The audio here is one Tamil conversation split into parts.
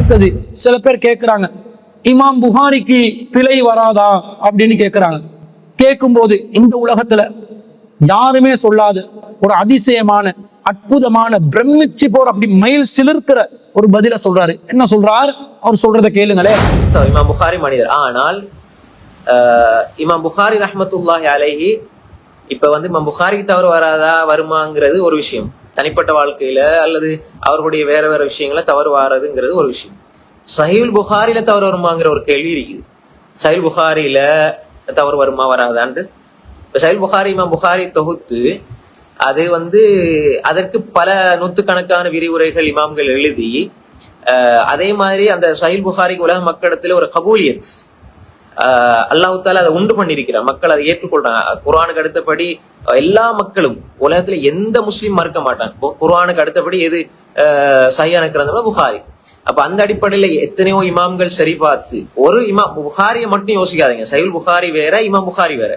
அடுத்தது சில பேர் கேட்கிறாங்க, இமாம் புகாரிக்கு பிழை வராதா அப்படின்னு கேட்கிறாங்க. கேட்கும் போது இந்த உலகத்துல யாருமே சொல்லாத ஒரு அதிசயமான அற்புதமான பிரமிச்சு போற அப்படி மயில் சிலிர்க்கிற ஒரு பதில சொல்றாரு. என்ன சொல்றார்? அவர் சொல்றத கேளுங்களே. இமாம் புகாரி மனிதர், ஆனால் இமாம் புகாரி ரஹ்மத்துல்லாஹி அலைஹி இப்ப இமாம் புகாரிக்கு தவறு வராதா வருமாங்கிறது ஒரு விஷயம், தனிப்பட்ட வாழ்க்கையில அல்லது அவர்களுடைய வேற வேற விஷயங்கள தவறு வராதுங்கிறது ஒரு விஷயம். சஹீஹுல் புகாரில தவறு வருமாங்கிற ஒரு கேள்வி இருக்குது. சஹீஹுல் புகாரில தவறு வருமா வராதான்ட்டு சஹீஹுல் புகாரி இமாம் புகாரி தொகுத்து அது அதற்கு பல நூற்றுக்கணக்கான விரிவுரைகள் இமாம்கள் எழுதி, அதே மாதிரி அந்த சஹீஹுல் புகாரிக்கு உலக மக்களிடத்துல ஒரு கபூலியத் அல்லாஹ் தஆலா அதை உண்டு பண்ணியிருக்கிறார். மக்கள் அதை ஏற்றுக்கொள்றாங்க. குர்ஆனுக்கு அடுத்தபடி எல்லா மக்களும் உலகத்துல எந்த முஸ்லீம் மறுக்க மாட்டான். குர்ஆனுக்கு அடுத்தபடி எது சஹீஹான கிரந்தம்னா புகாரி. அப்ப அந்த அடிப்படையில எத்தனையோ இமாம்கள் சரி பார்த்து ஒரு இமாம் புகாரியை மட்டும் யோசிக்காதீங்க. சஹீஹுல் புகாரி வேற, இமாம் புகாரி வேற.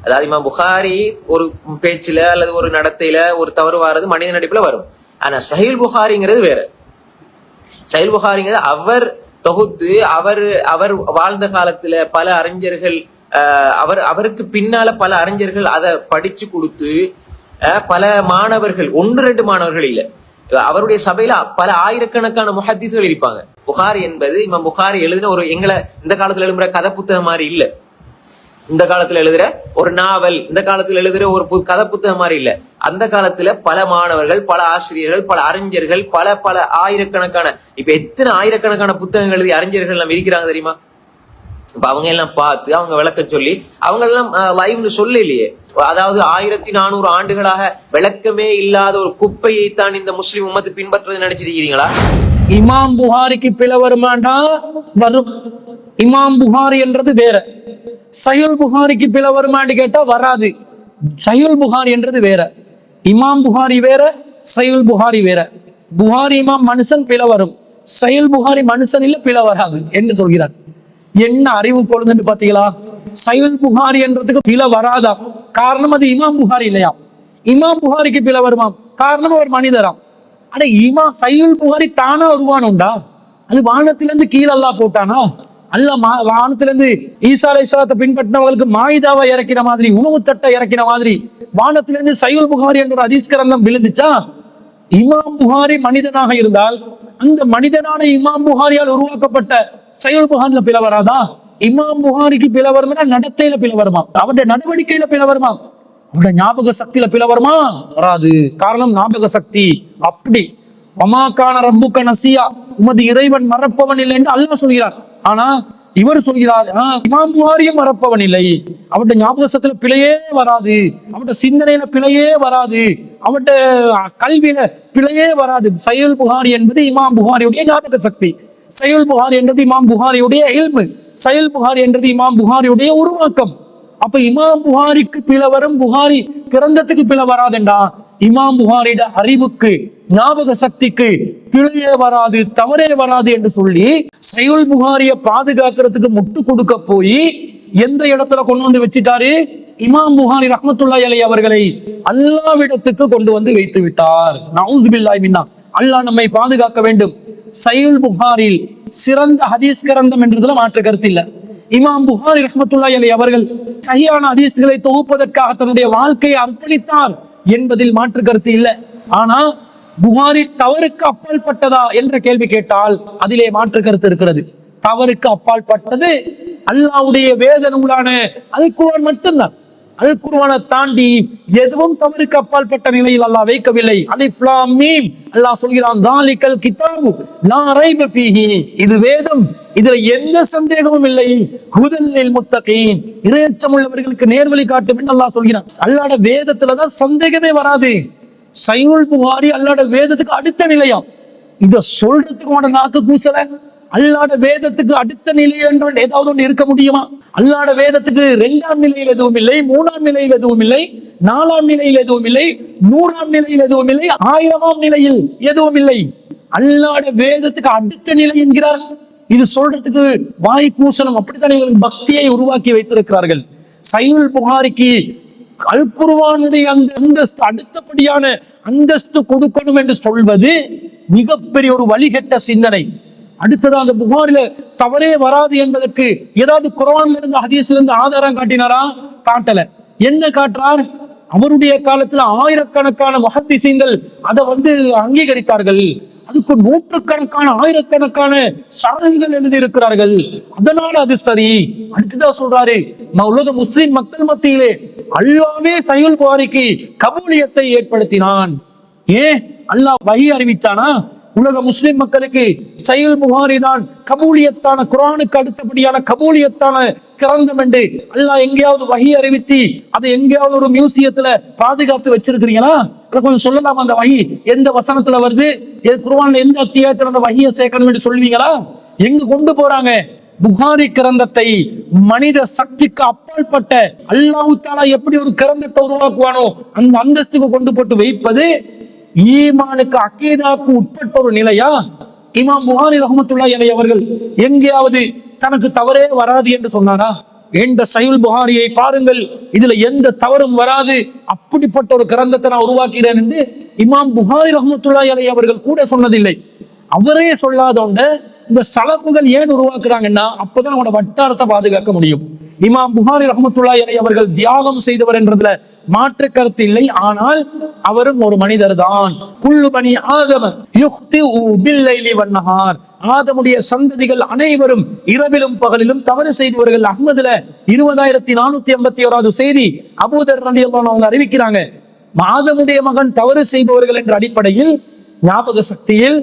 அதாவது இமாம் புகாரி ஒரு பேச்சுல அல்லது ஒரு நடத்தையில ஒரு தவறு வாரது மனித நடிப்புல வரும். ஆனா சஹீஹுல் புகாரிங்கிறது வேற. சஹீஹுல் புகாரிங்கிறது அவர் தொகுத்து அவர் வாழ்ந்த காலத்துல பல அறிஞர்கள் அவருக்கு பின்னால பல அறிஞர்கள் அதை படிச்சு கொடுத்து பல மாணவர்கள், 1-2 மாணவர்கள் இல்ல, அவருடைய சபையில பல ஆயிரக்கணக்கான முஹத்திஸ்கள் இருப்பாங்க. புகாரி என்பது இமாம் புகாரி எழுதின ஒரு எங்களை இந்த காலத்துல எழுதுற கதை புத்தகம் மாதிரி இல்ல, இந்த காலத்துல எழுதுற ஒரு நாவல், இந்த காலத்துல எழுதுற ஒரு கதை புத்தகம் மாதிரி இல்ல. அந்த காலத்துல பல மாணவர்கள், பல ஆசிரியர்கள், பல அறிஞர்கள், பல பல ஆயிரக்கணக்கான, இப்ப எத்தனை ஆயிரக்கணக்கான புத்தகங்கள் எழுதி அறிஞர்கள் எல்லாம் இருக்கிறாங்க தெரியுமா? இப்ப அவங்க எல்லாம் பார்த்து அவங்க விளக்க சொல்லி அவங்க எல்லாம் லைவ்னு சொல்ல இல்லையே. அதாவது 1400 ஆண்டுகளாக விளக்கமே இல்லாத ஒரு குப்பையை தான் இந்த முஸ்லிம் உம்மத்து பின்பற்றது நினைச்சிருக்கீங்களா? இமாம் புகாரிக்கு பிழை வருமாண்டா வரும். இமாம் புகாரி என்றது வேற, சஹீஹுல் புகாரிக்கு பிழை வருமான்னு கேட்டா வராது. சஹீஹுல் புகாரி என்றது வேற, இமாம் புகாரி வேற, சஹீஹுல் புகாரி வேற. புகாரி இமாம் மனுஷன் பிழை வரும், சஹீஹுல் புகாரி மனுஷன் இல்ல பிழை வராது என்று சொல்கிறார். என்ன அறிவு கொள்ளுன்னு பாத்தீங்களா? சஹீஹுல் புகாரி என்றதுக்கு பிழை வராதா, காரணம் அது இமாம் புகாரி இல்லையா. இமாம் புகாரிக்கு பிழை வருமாம், காரணம் ஒரு மனிதராம். ஆனா இமாம் சஹீஹுல் புகாரி தானா உருவானுண்டா? அது வானத்திலிருந்து கீழே அல்லாஹ் போட்டானா? அல்லாஹ் வானத்திலிருந்து ஈசா அலைஹிஸ்ஸலாத்தை பின்பற்றினவர்களுக்கு மாயிதாவை இறக்கின மாதிரி, உணவு தட்டை இறக்கின மாதிரி வானத்திலிருந்து சஹீஹுல் புகாரி என்ற ஒரு ஹதீஸ் கிரந்தம் விழுந்துச்சா? இமாம் புகாரி மனிதனாக இருந்தால் அந்த மனிதனான இமாம் புகாரியால் உருவாக்கப்பட்ட சஹீஹுல் புகாரில பிழை வராதா? இமாம் புகாரிக்கு பிழை வருமா? நடத்தையில பிழை வருமா? அவருடைய நடவடிக்கையில பிழை வருமா? அவருடைய ஞாபக சக்தியில பிழை வருமா? வராது. காரணம் ஞாபக சக்தி. அப்படி வமாக்கான ரப்புக்க நசியா, உமது இறைவன் மறப்பவன் இல்லை என்று அல்லாஹ் சொல்கிறார். ஆனா இவர் சொல்கிறார் இமாம் புகாரியும் மறப்பவன் இல்லை, அவருடைய ஞாபக சக்தியில பிழையே வராது, அவருடைய சிந்தனையில பிழையே வராது, அவருடைய கல்வியில பிழையே வராது. சஹீஹுல் புகாரி என்பது இமாம் புகாரியுடைய ஞாபக சக்தி, சஹீஹுல் புகாரி என்றது இமாம் புகாரியுடைய இல்மு, சஹீஹுல் புகாரி என்றது இமாம் புகாரியுடைய உருவாக்கம். அப்ப இமாம் புகாரிக்கு பிழை வரும், புகாரி கிரந்தத்துக்கு பிழை வராதுண்டா இமாம் புகாரியோட அறிவுக்கு ஞாபக சக்திக்கு பிழையே வராது, தவறே வராது என்று சொல்லி சஹீஹுல் புகாரியை பாதுகாக்கிறதுக்கு முட்டு கொடுக்க போய் எந்த இடத்துல கொண்டு வந்து வச்சிட்டாரு? இமாம் புகாரி ரஹ்மத்துல்லாஹி அலைஹி அவர்களை அல்லாஹ்விடத்துக்கு கொண்டு வந்து வைத்து விட்டார். நஊது பில்லாஹி மின்னா. அல்லாஹ் நம்மை பாதுகாக்க வேண்டும். சஹீஹுல் புகாரில் சிறந்த ஹதீஸ் கிரந்தம் என்றதுல மாற்று கருத்து இல்ல. இமாம் புகாரி ரஹ்மத்துல்லாஹி அலைஹி அவர்கள் சஹீஹான ஹதீஸ்களை தொகுப்பதற்காக தன்னுடைய வாழ்க்கையை அர்ப்பணித்தார் என்பதில் மாற்று கருத்து இல்லை. ஆனா புகாரி தவறுக்கு அப்பால் பட்டதா என்ற கேள்வி கேட்டால் அதிலே மாற்று கருத்து இருக்கிறது. தவறுக்கு அப்பால் பட்டது அல்லாஹ்வுடைய வேத நூலான அல் குர்ஆன் மட்டும்தான். அல் குர்ஆனை தாண்டி எதுவும் தவறுக்கு அப்பால் பட்ட நிலையில் அல்லாஹ் வைக்கவில்லை. அலிஃப் லாம் மீம். அல்லாஹ் சொல்கிறான் தாலிகல் கிதாபு லா ரைப ஃபீஹி, இது வேதம், இதுல எந்த சந்தேகமும் இல்லை. ஹுதல் லில் முத்தகீன், இறையச்சம் உள்ளவர்களுக்கு நேர்வழி காட்டும் என்று அல்லாஹ் சொல்கிறான். அல்லாஹ்வுடைய வேதத்துலதான் சந்தேகமே வராது. சஹீஹுல் புகாரி அல்லாஹ்வுடைய வேதத்துக்கு அடுத்த நிலையாம். இத சொல்றதுக்கு உன நாக்கு கூசல. அல்லாஹ்வுடைய வேதத்துக்கு அடுத்த நிலை என்று ஏதாவது ஒன்று இருக்க முடியுமா? அல்லாஹ்வுடைய வேதத்துக்கு 2ஆம் நிலையில் எதுவும் இல்லை, 3ஆம் நிலையில் எதுவும் இல்லை, 4ஆம் நிலையில் எதுவும் இல்லை, 100ஆம் நிலையில் எதுவும் இல்லை, 1000ஆம் நிலையில் எதுவும் இல்லை. அல்லாஹ்வுடைய வேதத்துக்கு அடுத்த நிலை என்கிறார். இது சொல்றதுக்கு வாய் கூசனம். அப்படித்தான் இவங்களுக்கு பக்தியை உருவாக்கி வைத்திருக்கிறார்கள். சஹீஹுல் புகாரிக்கு அல் குர்ஆனுடைய அந்த அந்தஸ்து, அடுத்தபடியான அந்தஸ்து கொடுக்கணும் என்று சொல்வது மிகப்பெரிய ஒரு வழிகட்ட சிந்தனை. அடுத்தது அந்த புகாரில தவறே வராது என்பதற்கு ஏதாவது குர்ஆன்ல இருந்து ஹதீஸ்ல இருந்து ஆதாரம் காட்டினாரா? காட்டல. என்ன காட்டுறார்? அவருடைய காலத்துல ஆயிரக்கணக்கான முஹத்திஸீன்கள் அதை அங்கீகரித்தார்கள். அதுக்கு நூற்றுக்கணக்கான ஆயிரக்கணக்கான சரகுகள் எழுதி இருக்கிறார்கள். அதனால அது சரி. அடுத்துதான் சொல்றாரு, உலக முஸ்லிம் மக்கள் மத்தியிலே அல்லாஹ்வே சஹீஹுல் புகாரிக்கு கபூலியத்தை ஏற்படுத்தினான். ஏன் அல்லாஹ் வஹி அறிவிச்சானா? உலக முஸ்லிம் மக்களுக்கு சஹீஹுல் புகாரி தான் கபூலியத்தான, குர்ஆனுக்கு அடுத்தபடியான கபூலியத்தான கிரந்தம் என்று அல்லாஹ் எங்கேயாவது வஹி அறிவிச்சு அதை எங்கேயாவது ஒரு மியூசியத்துல பாதுகாத்து வச்சிருக்கிறீங்களா? கொஞ்சம் சொல்லலாம். அந்த வஹி எந்த வசனத்துல வருது, குர்ஆன்ல எந்த அத்தியாயத்துல அந்த வஹியை சேர்க்கணும் என்று சொல்லுவீங்களா? எங்க கொண்டு போறாங்க? புகாரி கிரந்தத்தை மனித சக்திக்கு அப்பாற்பட்ட அல்லாஹ் தஆலா எப்படி ஒரு கிரந்தத்தை உருவாக்குவானோ அந்த அந்தஸ்துக்கு கொண்டு போட்டு வைப்பது ஈமானுக்கு, அகீதாக்கு உட்பட்ட ஒரு நிலையா? இமாம் புகாரி ரஹ்மத்துல்லாஹி அலைஹி அவர்கள் எங்கேயாவது தனக்கு தவறே வராது என்று சொன்னாரா? என்ற சஹீஹுல் புகாரியை பாருங்கள், இதுல எந்த தவறும் வராது, அப்படிப்பட்ட ஒரு கிரந்தத்தை நான் உருவாக்கிறேன் என்று இமாம் புகாரி ரஹ்மத்துல்லாஹி அலைஹி அவர்கள் கூட சொன்னதில்லை. அவரே சொல்லாதோண்ட இந்த சலப்புகள் ஏன் உருவாக்குறாங்கன்னா அப்பதான் அவனோட வட்டாரத்தை பாதுகாக்க முடியும். இமாம் புகாரி ரஹ்மத்துல்லாஹி அலைஹி அவர்கள் தியாகம் செய்தவர் என்றதுல மாற்று கருத்து இல்லை. ஆனால் அவரும் ஒரு மனிதர் தான். குல்லு பனி ஆதம யுக்திஉ பில்லைலி வன்னஹார், ஆதமுடைய சந்ததிகள் அனைவரும் இரவிலும் பகலிலும் தவறு செய்பவர்கள். அஹ்மதுல 20481வது செய்தி அபூதர் ரலியல்லாஹு அன்ஹு அவங்க அறிவிக்கிறாங்க. ஆதமுடைய மகன் தவறு செய்பவர்கள் என்ற அடிப்படையில் ஞாபக சக்தியில்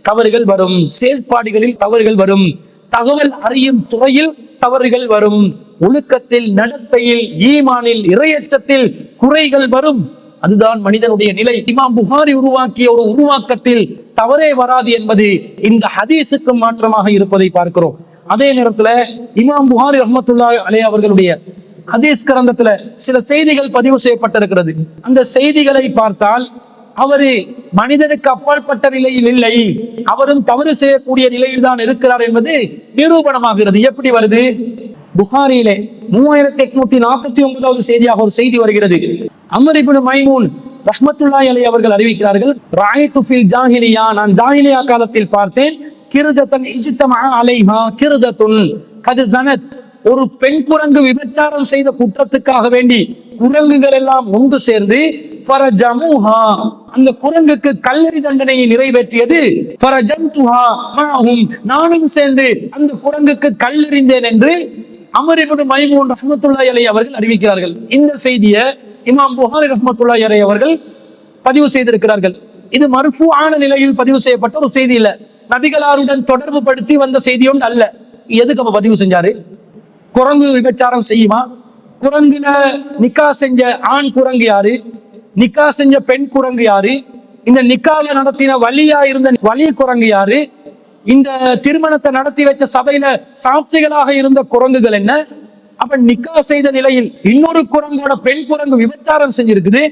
தவறுகள் வரும், செயல்பாடுகளில் தவறுகள் வரும், தகவல் அறியும் துறையில் தவறுகள் வரும், ஒழுக்கத்தில், நடத்தையில், ஈமானில், இறையச்சத்தில் குறைகள் வரும். அதுதான் மனிதனுடைய நிலை. இமாம் புகாரி உருவாக்கிய ஒரு உருவாக்கத்தில் தவறே வராது என்பது இந்த ஹதீஸுக்கு மாற்றமாக இருப்பதை பார்க்கிறோம். அதே நேரத்துல இமாம் புகாரி ரஹ்மத்துல்லாஹி அலைஹி அவர்களுடைய ஹதீஸ் கிரந்தத்துல சில செய்திகள் பதிவு செய்யப்பட்டிருக்கிறது. அந்த செய்திகளை பார்த்தால் அவரு மனிதனுக்கு அப்பாற்பட்ட நிலையில் இல்லை, அவரும் தவறு செய்யக்கூடிய நிலையில் தான் இருக்கிறார் என்பது நிரூபணமாகிறது. எப்படி வருது? புகாரியிலே 3849வது செய்தியாக ஒரு செய்தி வருகிறது. அம்ர் இப்னு மைமூன் ரஹ்மத்துல்லாஹி அலைஹி அவர்கள் அறிவிக்கிறார்கள், ரஅய்து ஃபில் ஜாஹிலியா, நான் ஜாஹிலியா காலத்தில் பார்த்தேன், கிர்தத்தன் இஜ்தமா அலைஹா கிர்தத்துன் கத் ஸனத், ஒரு பெண் குரங்கு விபச்சாரம் செய்த குற்றத்துக்காக வேண்டி குரங்குகள் எல்லாம் ஒன்று சேர்ந்து ஃபரஜமுஹா, அந்த குரங்குக்கு கல்லெறி தண்டனையை நிறைவேற்றியது. ஃபரஜம்துஹா மஅஹும், நானும் சேர்ந்து அந்த குரங்குக்கு கல்லெறிந்தேன் என்று அம்ர் இப்னு மைமூன் ரஹ்மத்துல்லாஹி அலைஹி அவர்கள் அறிவிக்கிறார்கள். இந்த செய்தியை இமாம் புகாரி ரஹ்மத்துல்லாஹி அலைஹி அவர்கள் பதிவு செய்திருக்கிறார்கள். இது மர்ஃபூஆன நிலையில் பதிவு செய்யப்பட்ட ஒரு செய்தி இல்ல, நபிகளாருடன் தொடர்பு படுத்தி வந்த செய்தி ஒன்று அல்ல. எதுக்கு அப்ப பதிவு செஞ்சாரு? குரங்கு விபச்சாரம் செய்யுமா? குரங்குல நிக்கா செஞ்ச ஆண் குரங்கு யாரு? நிக்கா செஞ்ச பெண் குரங்கு யாரு? இந்த நிக்காவை நடத்தின வலியா இருந்த வலி குரங்கு யாரு? இந்த திருமணத்தை நடத்தி வச்ச சபையில சாட்சிகளாக இருந்த குரங்குகள் என்ன? அப்ப நிக்கா செய்த நிலையில் இன்னொரு குரங்கோட பெண் குரங்கு விபச்சாரம் செஞ்சிருக்குது.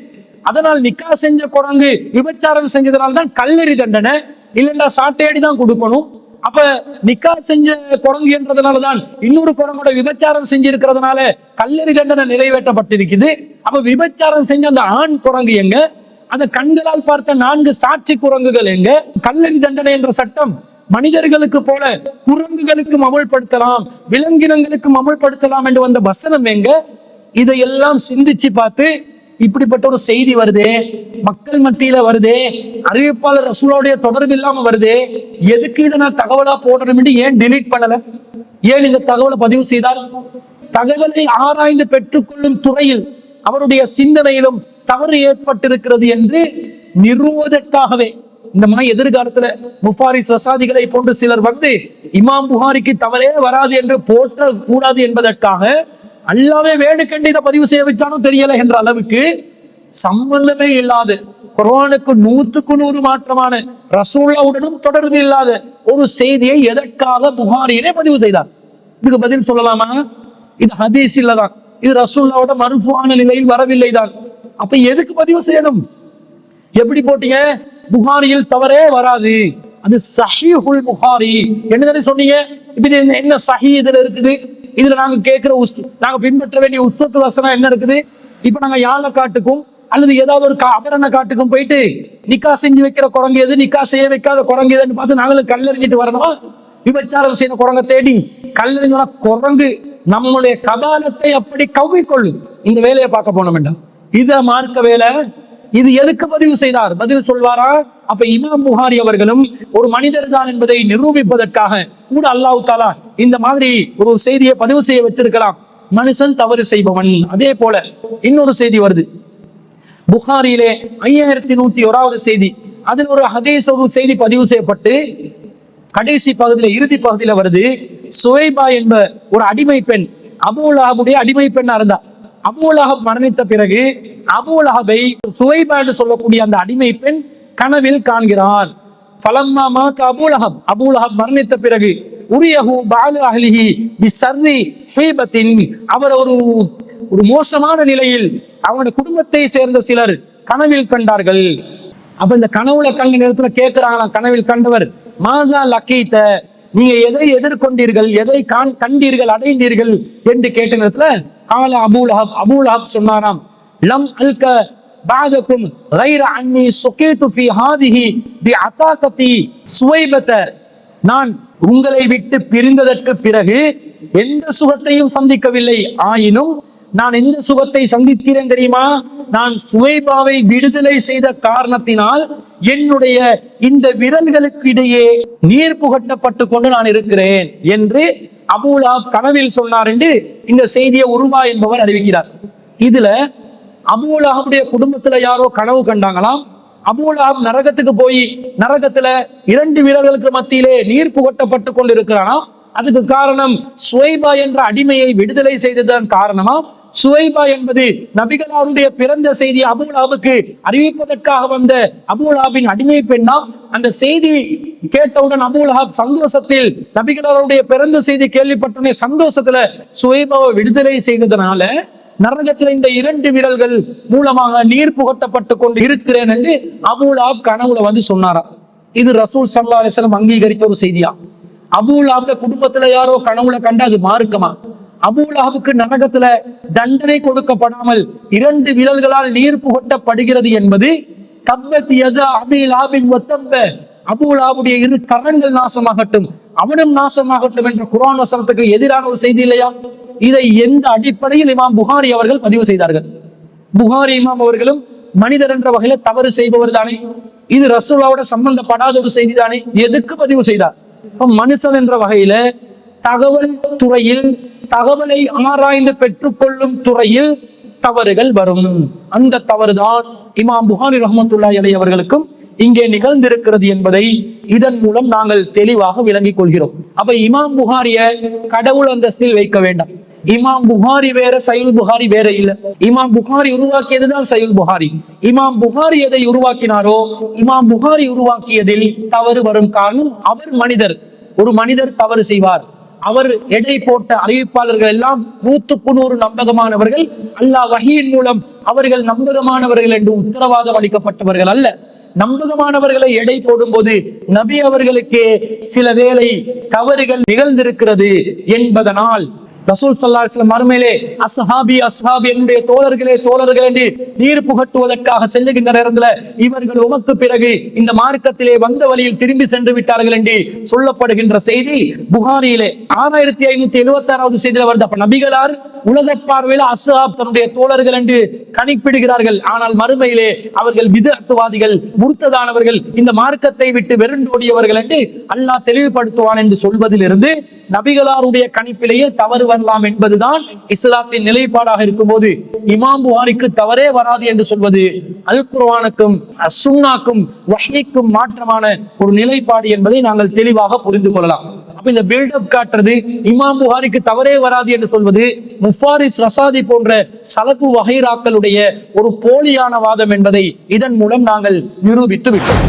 அதனால் நிக்கா செஞ்ச குரங்கு விபச்சாரம் செஞ்சதுனால தான் கல்லெறி தண்டனை, இல்லைன்னா சாட்டையடி தான் கொடுக்கணும். அப்ப நிக்கா செஞ்ச குரங்கு என்றதுனாலதான் இன்னொரு குரங்கோட விபச்சாரம் செஞ்சிருக்கிறதுனால கல்லெறி தண்டனை நிறைவேற்றப்பட்டிருக்குது. அப்ப விபச்சாரம் செஞ்ச அந்த ஆண் குரங்கு எங்க? அந்த கண்களால் பார்த்த 4 சாட்சி குரங்குகள் எங்க? கல்லெறி தண்டனை என்ற சட்டம் மனிதர்களுக்கு போல குரங்குகளுக்கும் அமல்படுத்தலாம், விலங்கினங்களுக்கும் அமல்படுத்தலாம் என்று வந்த வசனம் எங்க? இதையெல்லாம் சிந்திச்சு பார்த்து இப்படிப்பட்ட ஒரு செய்தி வருதே, மக்கள் மத்தியில வருதே, அறிவிப்பாளர் ரசூலுடைய தொடர்பு இல்லாம வருதே, எதுக்கு இதை நான் தகவலா போடணும் என்று ஏன் டிலீட் பண்ணல? ஏன் இந்த தகவலை பதிவு செய்தார்? தகவலை ஆராய்ந்து பெற்றுக்கொள்ளும் துறையில் அவருடைய சிந்தனையிலும் தவறு ஏற்பட்டிருக்கிறது என்று நிறுவுவதற்காகவே. இந்த மாதிரி எதிர்காலத்துல முஃபாரிஸ் ரசாதிகளை போன்று சிலர் இமாம் புகாரிக்கு தவறே வராது என்று போற்ற கூடாது என்பதற்காக அல்லாவே வேணுக்கண்டு இதை பதிவு செய்ய வச்சாலும் தெரியல என்ற அளவுக்கு சம்பந்தமே இல்லாத, குர்ஆனுக்கு 100க்கு 100 மாற்றமான, ரசூலுல்லாஹ்வுடனும் தொடர்பு இல்லாத ஒரு செய்தியை எதற்காக புகாரியிலே பதிவு செய்தார்? இதுக்கு பதில் சொல்லலாமா? இது ஹதீஸ் இல்லதான், இது ரசூலுல்லாஹ்வோட மர்ஃபூஆன நிலையில் வரவில்லை தான். அப்ப எதுக்கு பதிவு செய்யணும்? எப்படி போட்டீங்க? புகாரியில் தவறே வராது, அது சஹீஹுல் புகாரி என்ன சொன்னீங்க. இப்ப என்ன சஹீ இதுல இருக்குது? இதுல நாங்க கேட்கிற நாங்க பின்பற்ற வேண்டிய உஸ்வத்துல் ஹஸனா என்ன இருக்குது? இப்ப நாங்க யாழ காட்டுக்கும் அல்லது ஏதாவது ஒரு அபரண காட்டுக்கும் போயிட்டு நிக்கா செஞ்சு வைக்கிற குரங்கு எது, நிக்கா செய்ய வைக்காத குரங்கு எதுன்னு பார்த்து நாங்களும் கல்லறிஞ்சிட்டு வரணுமா? விபச்சாரம் செய்யற குரங்க தேடி, கல்லறிஞ்ச குரங்கு நம்முடைய கபாலத்தை அப்படி கவ்விக்கொள்ளும். இந்த வேலையை பார்க்க போன வேண்டாம், இத மார்க்க வேலை. இது எதுக்கு பதிவு செய்தார்? பதில் சொல்வாரா? அப்ப இமாம் புகாரி அவர்களும் ஒரு மனிதர் தான் என்பதை நிரூபிப்பதற்காக கூட அல்லாஹ் தஆலா இந்த மாதிரி ஒரு செய்தியை பதிவு செய்ய வச்சிருக்கலாம். மனுஷன் தவறு செய்பவன். அதே போல இன்னொரு செய்தி வருது புகாரியிலே 5101வது செய்தி. அதில் ஒரு ஹதீஸ், ஒரு செய்தி பதிவு செய்யப்பட்டு கடைசி பகுதியில, இறுதி பகுதியில வருது. சுவைபா என்ப ஒரு அடிமை பெண், அபூ லஹபுடைய அடிமை பெண்ணா இருந்தா. அபூ லஹப் மரணித்த பிறகு அபூ லஹபை சுவைபா என்று சொல்லக்கூடிய அந்த அடிமை பெண் கனவில் காண்கிறார். ஃபலம்மா மாத அபூ லஹப், அபூ லஹப் மரணித்த பிறகு உரியஹு பஅலு அஹ்லிஹி பிஸர்ரி ஹீபத்தின், அவர் ஒரு மோசமான நிலையில் அவனுடைய குடும்பத்தை சேர்ந்த சிலர் கனவில் கண்டார்கள். அப்ப இந்த கனவுல கண்ட நேரத்துல கேட்கிறாங்களாம் கனவில் கண்டவர், மாதா லக்கீத்த, நீங்க எதை எதிர்கொண்டீர்கள், எதை கண்டீர்கள், அடைந்தீர்கள் என்று கேட்ட நேரத்துல கால அபூ லஹப் சொன்னாராம், லம் அல்க பாதக்கும் கைர அன்னி சுகீது ஃபீ ஹாதிஹி பிஅதாகதி சுவைபத, நான் உங்களை விட்டு பிரிந்ததற்கு பிறகு எந்த சுகத்தையும் சந்திக்கவில்லை, ஆயினும் நான் எந்த சுகத்தை சந்திக்கிறேன் தெரியுமா? நான் சுவைபாவை விடுதலை செய்த காரணத்தினால் என்னுடைய இந்த விரல்களுக்கு இடையே நீர் புகட்டப்பட்டு கொண்டு நான் இருக்கிறேன் என்று அபூ லஹப் கனவில் சொன்னார் என்று இந்த செய்தியை உருவா என்பவர் அறிவிக்கிறார். இதுல அபூ லஹபுடைய குடும்பத்துல யாரோ கனவு கண்டாங்களாம். அபூ லஹப் நரகத்துக்கு போய் நரகத்துல 2 வீரர்களுக்கு மத்தியிலே நீர் புகட்டப்பட்டு கொண்டு இருக்கிறானா. அதுக்கு காரணம் சுவைபா என்ற அடிமையை விடுதலை செய்ததன் காரணமா. சுவைபா என்பது நபிகளாருடைய பிறந்த செய்தி அபூ லஹபுக்கு அறிவிப்பதற்காக வந்த அபூ லஹபின் அடிமை பெண்ணா. அந்த செய்தி கேட்டவுடன் அபூ லஹப் சந்தோஷத்தில், நபிகளாருடைய பிறந்த செய்தி கேள்விப்பட்ட சந்தோஷத்துல சுவைபாவை விடுதலை செய்ததனால நரகத்தில் இந்த 2 விரல்கள் மூலமாக நீர் புகட்டப்பட்டு கொண்டு இருக்கிறேன் என்று அபூ லஹப் கனவுல வந்து சொன்னாராம். இது ரசூல் ஸல்லல்லாஹு அலைஹி வஸல்லம் அங்கீகரித்த ஒரு செய்தியா. அபூ லஹப் குடும்பத்துல யாரோ கனவுல கண்டு அது மார்க்கமா? அபூ லஹபுக்கு நரகத்துல தண்டனை கொடுக்கப்படாமல் 2 விரல்களால் நீர் புகட்டப்படுகிறது என்பது தப்பத் யதா அபீ லஹபின் வத்தப்ப, அபூ லஹபுடைய 2 கரங்கள் நாசமாகட்டும், அவனும் நாசமாகட்டும் என்ற குர்ஆன் வசனத்துக்கு எதிரான ஒரு செய்தி இல்லையா? இதை எந்த அடிப்படையில் இமாம் புகாரி அவர்கள் பதிவு செய்தார்கள்? புகாரி இமாம் அவர்களும் மனிதர் என்ற வகையில தவறு செய்பவர் தானே. இது ரசூலுல்லாஹ்வோட சம்பந்தப்படாத ஒரு செய்தி தானே. எதுக்கு பதிவு செய்தார்? மனுஷன் என்ற வகையில தகவல் துறையில், தகவலை ஆராய்ந்து பெற்றுக்கொள்ளும் துறையில் தவறுகள் வரும். அந்த தவறுதான் இமாம் புகாரி ரஹ்மத்துல்லாஹி அலைஹி அவர்களுக்கும் இங்கே நிகழ்ந்திருக்கிறது என்பதை இதன் மூலம் நாங்கள் தெளிவாக விளங்கிக் கொள்கிறோம். அப்ப இமாம் புகாரிய கடவுள் அந்தஸ்தில் வைக்க வேண்டாம். இமாம் புகாரி வேற, சஹீஹ் புகாரி வேற இல்ல. இமாம் புகாரி உருவாக்கியதுதான் சஹீஹ் புகாரி. இமாம் புகாரி எதை உருவாக்கினாரோ, இமாம் புகாரி உருவாக்கியதில் தவறு வரும். காரணம், அவர் மனிதர். ஒரு மனிதர் தவறு செய்வார். அவர் எடை போட்ட அறிவிப்பாளர்கள் எல்லாம் 100க்கு 100 நம்பகமானவர்கள். அல்லாஹ் வஹீயின் மூலம் அவர்கள் நம்பகமானவர்கள் என்று உத்தரவாதம் அளிக்கப்பட்டவர்கள் அல்ல. நம்பகமானவர்களை எடை போடும் போது நபி அவர்களுக்கு சில வேளை தவறுகள் நிகழ்ந்திருக்கிறது என்பதனால் ரசூல் ஸல்லல்லாஹு அலைஹி வஸல்லம் மறுமையிலே அஸ்ஹாபி என்னுடைய தோழர்களே என்று நீர் புகட்டுவதற்காக செல்லுகின்ற நேரத்துல இவர்கள் உமக்கு பிறகு இந்த மார்க்கத்திலே வந்த வழியில் திரும்பி சென்று விட்டார்கள் என்று சொல்லப்படுகின்ற செய்தி புகாரியிலே 6576வது செய்தியில வருது. அப்ப நபிகளார் உலக பார்வையில அஸ்ஹாப் தன்னுடைய தோழர்கள் என்று கணிப்பிடுகிறார்கள். ஆனால் மறுமையிலே அவர்கள் பித்அத்வாதிகள், முர்த்ததானவர்கள், இந்த மார்க்கத்தை விட்டு வெறுண்டோடியவர்கள் என்று அல்லாஹ் தெளிவுபடுத்துவான் என்று சொல்வதிலிருந்து நபிகளாருடைய கணிப்பிலேயே தவறு வரலாம் என்பதுதான் இஸ்லாத்தின் நிலைப்பாடாக இருக்கும் போது இமாம் புகாரிக்கு தவறே வராது என்று சொல்வது அல் குர்ஆனுக்கும் சுன்னாக்கும் வஹீக்கும் மாற்றமான ஒரு நிலைப்பாடு என்பதை நாங்கள் தெளிவாக புரிந்து கொள்ளலாம். அப்ப இந்த பில்டப் காட்டுறது, இமாம் புகாரிக்கு தவறே வராது என்று சொல்வது முஃபாரிஸ் ரசாதி போன்ற சலப்பு வகைராக்களுடைய ஒரு போலியான வாதம் என்பதை இதன் மூலம் நாங்கள் நிரூபித்து விட்டோம்.